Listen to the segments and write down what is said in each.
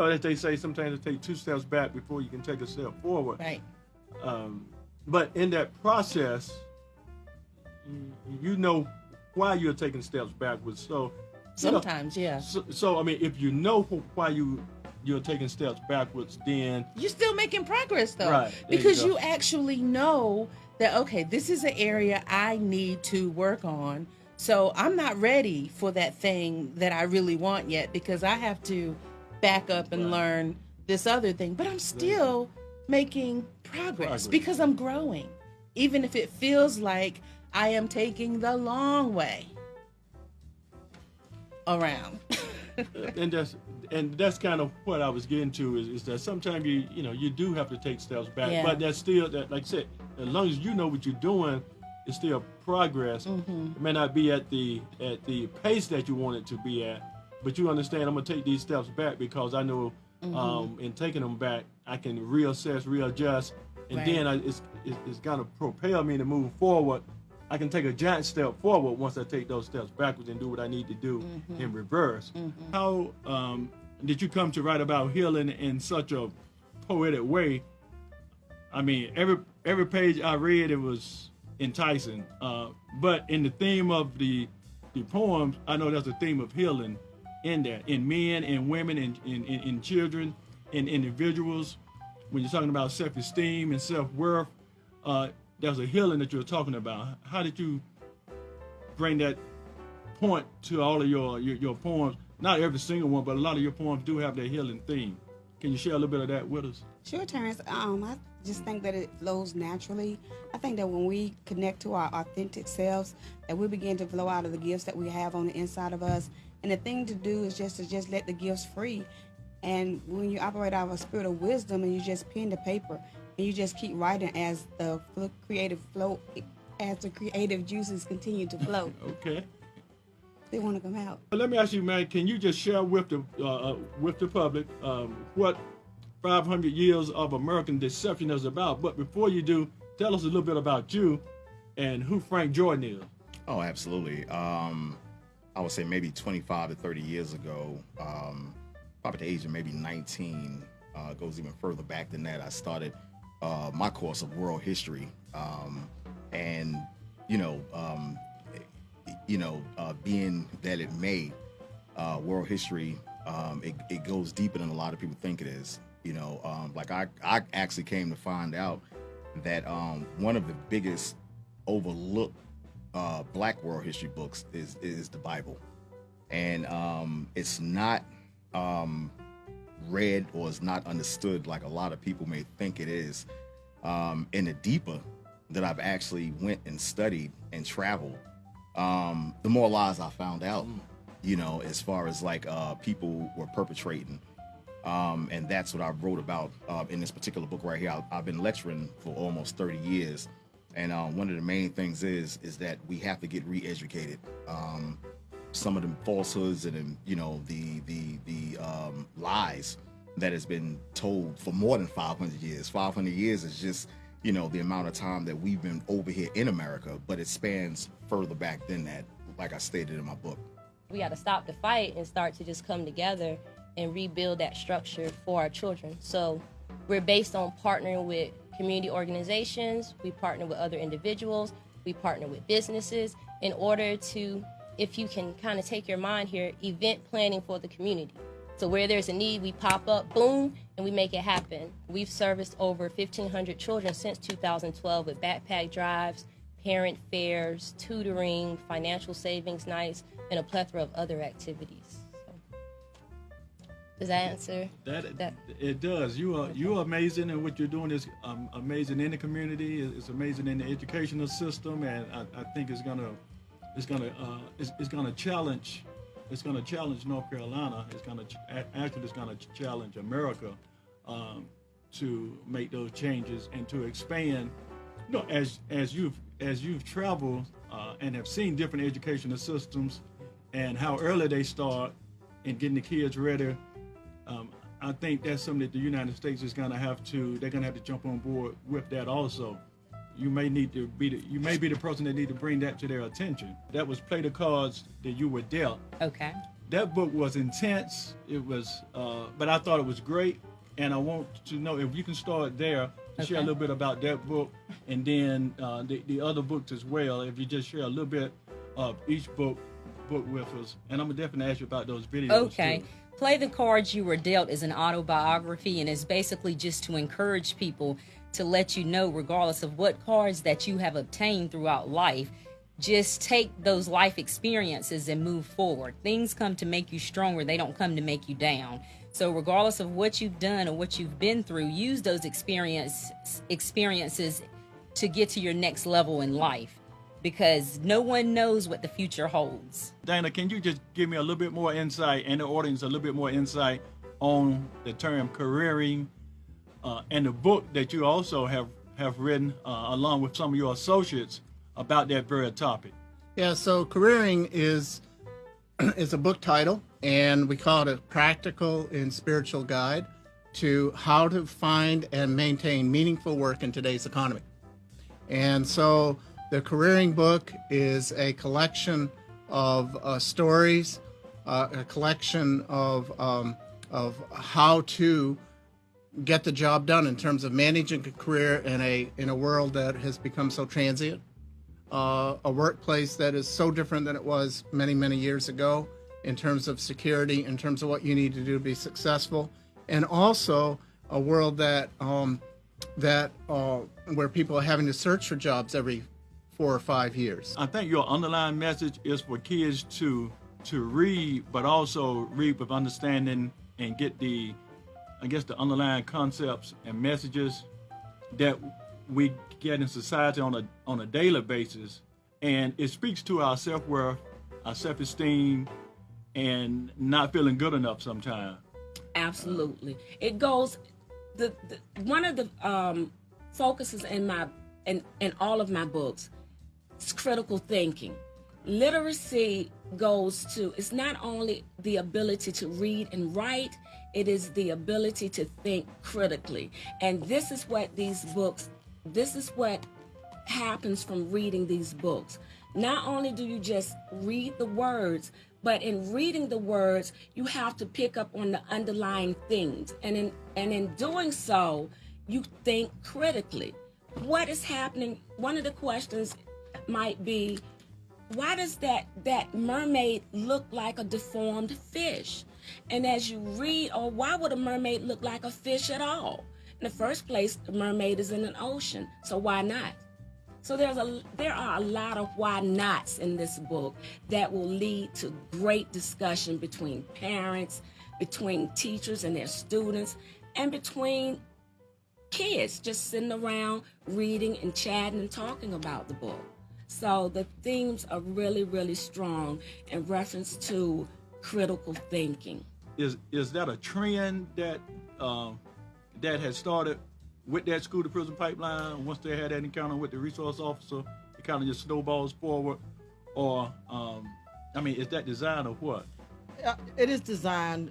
as they say, sometimes it takes two steps back before you can take a step forward. Right. But in that process, you know why you're taking steps backwards. So Sometimes, yeah. So I mean, if you know why you're taking steps backwards, then You're still making progress, though. Right. There Because you you go. actually know that, okay, this is an area I need to work on. So I'm not ready for that thing that I really want yet because I have to back up and learn this other thing. But I'm still making progress because I'm growing. Even if it feels like I am taking the long way around. and that's kind of what I was getting to is that sometimes you do have to take steps back, Yeah. but that's still that, like I said, as long as you know what you're doing, it's still progress. Mm-hmm. It may not be at the pace that you want it to be at, but you understand I'm gonna take these steps back because I know in taking them back I can reassess, readjust, and Right. then it's gonna propel me to move forward. I can take a giant step forward once I take those steps backwards and do what I need to do in reverse. How did you come to write about healing in such a poetic way? I mean, every page I read, it was enticing. But in the theme of the poems, I know there's a theme of healing in that, in men and women and in children and individuals. When you're talking about self-esteem and self-worth, there's a healing that you're talking about. How did you bring that point to all of your poems? Not every single one, but a lot of your poems do have that healing theme. Can you share a little bit of that with us? Sure, Terrence. I just think that it flows naturally. I think that when we connect to our authentic selves, that we begin to flow out of the gifts that we have on the inside of us. And the thing to do is just to let the gifts free. And when you operate out of a spirit of wisdom and you just pen to paper and you just keep writing as the creative juices continue to flow, Okay. they want to come out. Let me ask you, man, can you just share with the public what 500 Years of American Deception is about? But before you do, tell us a little bit about you and who Frank Jordan is. Oh, absolutely. I would say maybe 25 to 30 years ago, probably the age of maybe 19, goes even further back than that. I started my course of world history, and being that it may, world history, it goes deeper than a lot of people think it is. Like I actually came to find out that one of the biggest overlooked Black world history books is the Bible, and it's not read or is not understood like a lot of people may think it is. And the deeper that I've actually went and studied and traveled, the more lies I found out, as far as like people were perpetrating. And that's what I wrote about in this particular book right here. I've been lecturing for almost 30 years. And one of the main things is that we have to get re-educated. Some of the falsehoods and the lies that has been told for more than 500 years. 500 years is just the amount of time that we've been over here in America, but it spans further back than that, like I stated in my book. We got to stop the fight and start to just come together and rebuild that structure for our children. So we're based on partnering with community organizations, we partner with other individuals, we partner with businesses in order to, if you can kind of take your mind here, event planning for the community. So where there's a need, we pop up, boom, and we make it happen. We've serviced over 1,500 children since 2012 with backpack drives, parent fairs, tutoring, financial savings nights, and a plethora of other activities. Does that answer? That it does. You are amazing, and what you're doing is amazing in the community. It's amazing in the educational system, and I think it's gonna challenge. It's gonna challenge North Carolina. It's gonna challenge America to make those changes and to expand. As you've traveled and have seen different educational systems and how early they start in getting the kids ready. I think that's something that the United States is gonna have to. They're gonna have to jump on board with that also. You may be the person that need to bring that to their attention. That was play the cards that you were dealt. Okay. that book was intense. It was, but I thought it was great. And I want to know if you can start there to share a little bit about that book, and then the other books as well. If you just share a little bit of each book with us, and I'm gonna definitely ask you about those videos. Okay. Too. Play the Cards You Were Dealt is an autobiography, and it's basically just to encourage people to let you know, regardless of what cards that you have obtained throughout life, just take those life experiences and move forward. Things come to make you stronger. They don't come to make you down. So regardless of what you've done or what you've been through, use those experiences to get to your next level in life, because no one knows what the future holds. Dana, can you just give me a little bit more insight, and the audience a little bit more insight on the term careering, and the book that you also have written along with some of your associates about that very topic? Yeah, so careering is a book title, and we call it a practical and spiritual guide to how to find and maintain meaningful work in today's economy. And so the careering book is a collection of stories, a collection of how to get the job done in terms of managing a career in a world that has become so transient, a workplace that is so different than it was many, many years ago in terms of security, in terms of what you need to do to be successful, and also a world that where people are having to search for jobs every 4 or 5 years. I think your underlying message is for kids to read, but also read with understanding and get the underlying concepts and messages that we get in society on a daily basis, and it speaks to our self-worth, our self-esteem, and not feeling good enough sometimes. Absolutely. It goes, one of the focuses in all of my books is critical thinking. Literacy goes to, it's not only the ability to read and write, it is the ability to think critically. And this is what happens from reading these books. Not only do you just read the words, but in reading the words, you have to pick up on the underlying things. And in doing so, you think critically. What is happening? One of the questions might be, why does that mermaid look like a deformed fish? And as you read, or why would a mermaid look like a fish at all? In the first place, the mermaid is in an ocean, so why not? So there are a lot of why nots in this book that will lead to great discussion between parents, between teachers and their students, and between kids just sitting around reading and chatting and talking about the book. So the themes are really, really strong in reference to critical thinking. Is that a trend that has started with that school to prison pipeline? Once they had that encounter with the resource officer, it kind of just snowballs forward, or is that design or what? It is designed.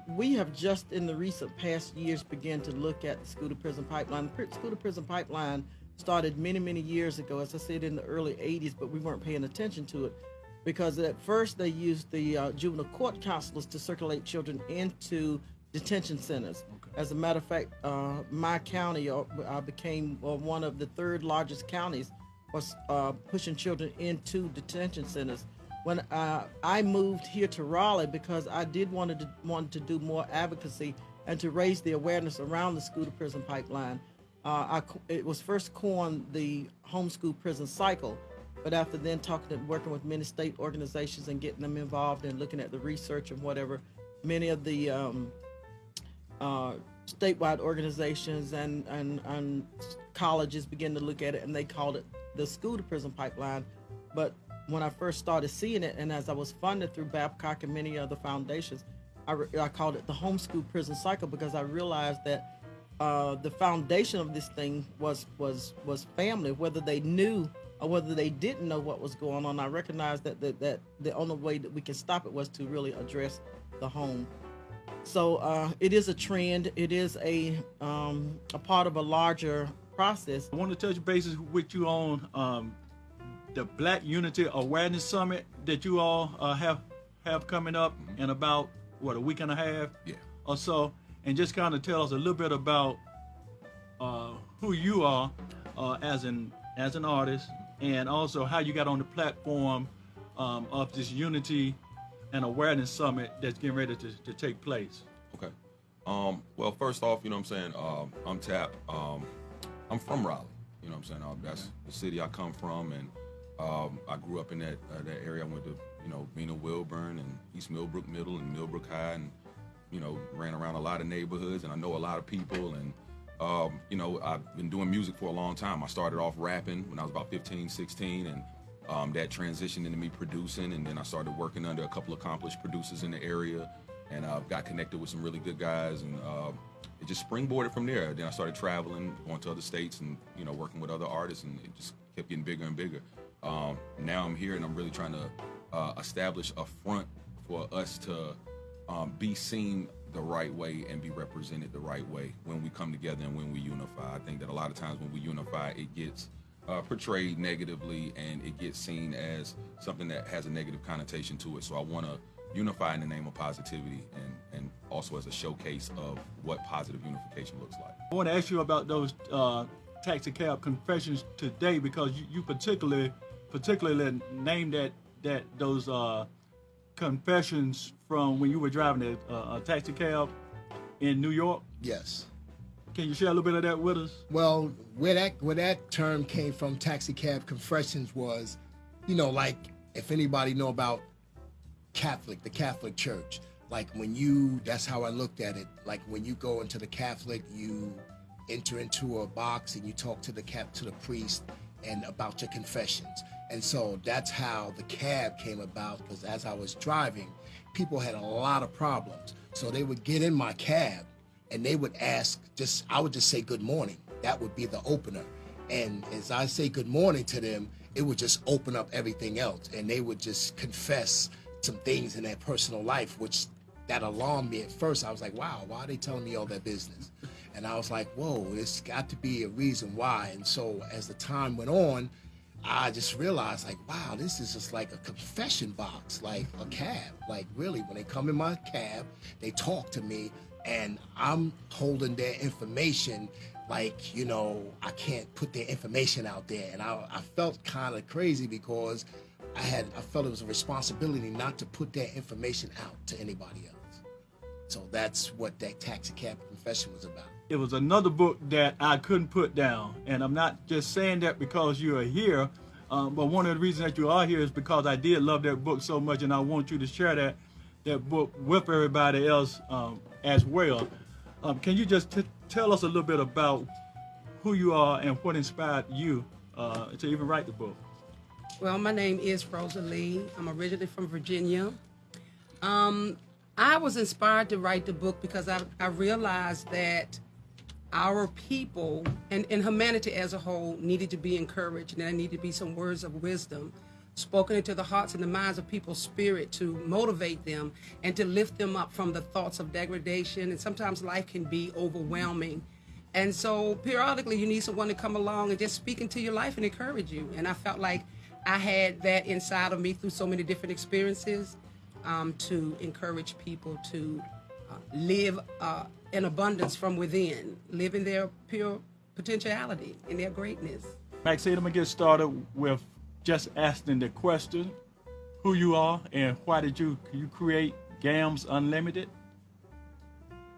We have just in the recent past years began to look at the school to prison pipeline. The school to prison pipeline started many, many years ago, as I said, in the early 80s, but we weren't paying attention to it because at first they used the juvenile court counselors to circulate children into detention centers. Okay. As a matter of fact, my county became one of the third largest counties was pushing children into detention centers. When I moved here to Raleigh, because I did want to do more advocacy and to raise the awareness around the school to prison pipeline, it was first coined the homeschool prison cycle, but after then working with many state organizations and getting them involved and looking at the research and whatever, many of the statewide organizations and colleges began to look at it, and they called it the school to prison pipeline. But when I first started seeing it, and as I was funded through Babcock and many other foundations, I called it the homeschool prison cycle, because I realized that the foundation of this thing was family, whether they knew or whether they didn't know what was going on. I recognized that the only way that we can stop it was to really address the home. So it is a trend. It is a part of a larger process. I want to touch bases with you on the Black Unity Awareness Summit that you all have have coming up in about, what, a week and a half or so, and just kind of tell us a little bit about who you are as an artist, and also how you got on the platform of this Unity and Awareness Summit that's getting ready to take place. Okay. Well, first off, you know what I'm saying, I'm Tap. I'm from Raleigh. You know what I'm saying? That's the city I come from, and I grew up in that area. I went to, Bena Wilburn and East Millbrook Middle and Millbrook High, and, ran around a lot of neighborhoods, and I know a lot of people, and, I've been doing music for a long time. I started off rapping when I was about 15, 16, and that transitioned into me producing, and then I started working under a couple of accomplished producers in the area, and got connected with some really good guys, and it just springboarded from there. Then I started traveling, going to other states, and working with other artists, and it just kept getting bigger and bigger. Now I'm here, and I'm really trying to establish a front for us to be seen the right way and be represented the right way when we come together and when we unify. I think that a lot of times when we unify, it gets portrayed negatively, and it gets seen as something that has a negative connotation to it. So I want to unify in the name of positivity, and also as a showcase of what positive unification looks like. I want to ask you about those taxi cab confessions today, because you particularly named those confessions from when you were driving a taxi cab in New York. Yes. Can you share a little bit of that with us? Well, where that term came from, taxi cab confessions, was, like, if anybody know about the Catholic Church, like that's how I looked at it. Like when you go into the Catholic, you enter into a box and you talk to the priest and about your confessions. And so that's how the cab came about, because as I was driving, people had a lot of problems. So they would get in my cab and they would ask, I would just say good morning. That would be the opener. And as I say good morning to them, it would just open up everything else. And they would just confess some things in their personal life, which that alarmed me at first. I was like, wow, why are they telling me all that business? And I was like, whoa, there's got to be a reason why. And so as the time went on, I just realized, like, wow, this is just like a confession box, like a cab. Like, really, when they come in my cab, they talk to me, and I'm holding their information like, I can't put their information out there. And I felt kind of crazy, because I felt it was a responsibility not to put their information out to anybody else. So that's what that taxi cab confession was about. It was another book that I couldn't put down, and I'm not just saying that because you are here, but one of the reasons that you are here is because I did love that book so much, and I want you to share that book with everybody else as well. Can you just tell us a little bit about who you are and what inspired you to even write the book? Well, my name is Rosa Lee. I'm originally from Virginia. I was inspired to write the book because I realized that our people and humanity as a whole needed to be encouraged, and there needed to be some words of wisdom spoken into the hearts and the minds of people's spirit to motivate them and to lift them up from the thoughts of degradation. And sometimes life can be overwhelming. And so periodically you need someone to come along and just speak into your life and encourage you. And I felt like I had that inside of me through so many different experiences to encourage people to live in abundance from within, live in their pure potentiality, in their greatness. Maxine, I'm going to get started with just asking the question, who you are and why did you create GAMS Unlimited?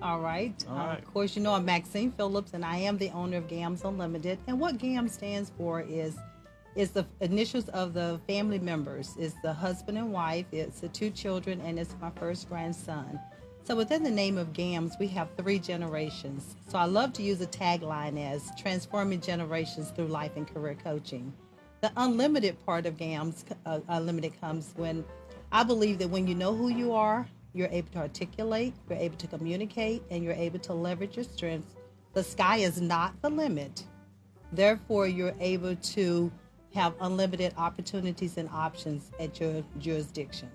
All right. Of course, I'm Maxine Phillips, and I am the owner of GAMS Unlimited. And what GAMS stands for is the initials of the family members. It's the husband and wife, it's the 2 children, and it's my first grandson. So within the name of GAMS, we have 3 generations. So I love to use a tagline as transforming generations through life and career coaching. The unlimited part of GAMS Unlimited comes when I believe that when you know who you are, you're able to articulate, you're able to communicate, and you're able to leverage your strengths. The sky is not the limit. Therefore, you're able to have unlimited opportunities and options at your jurisdiction.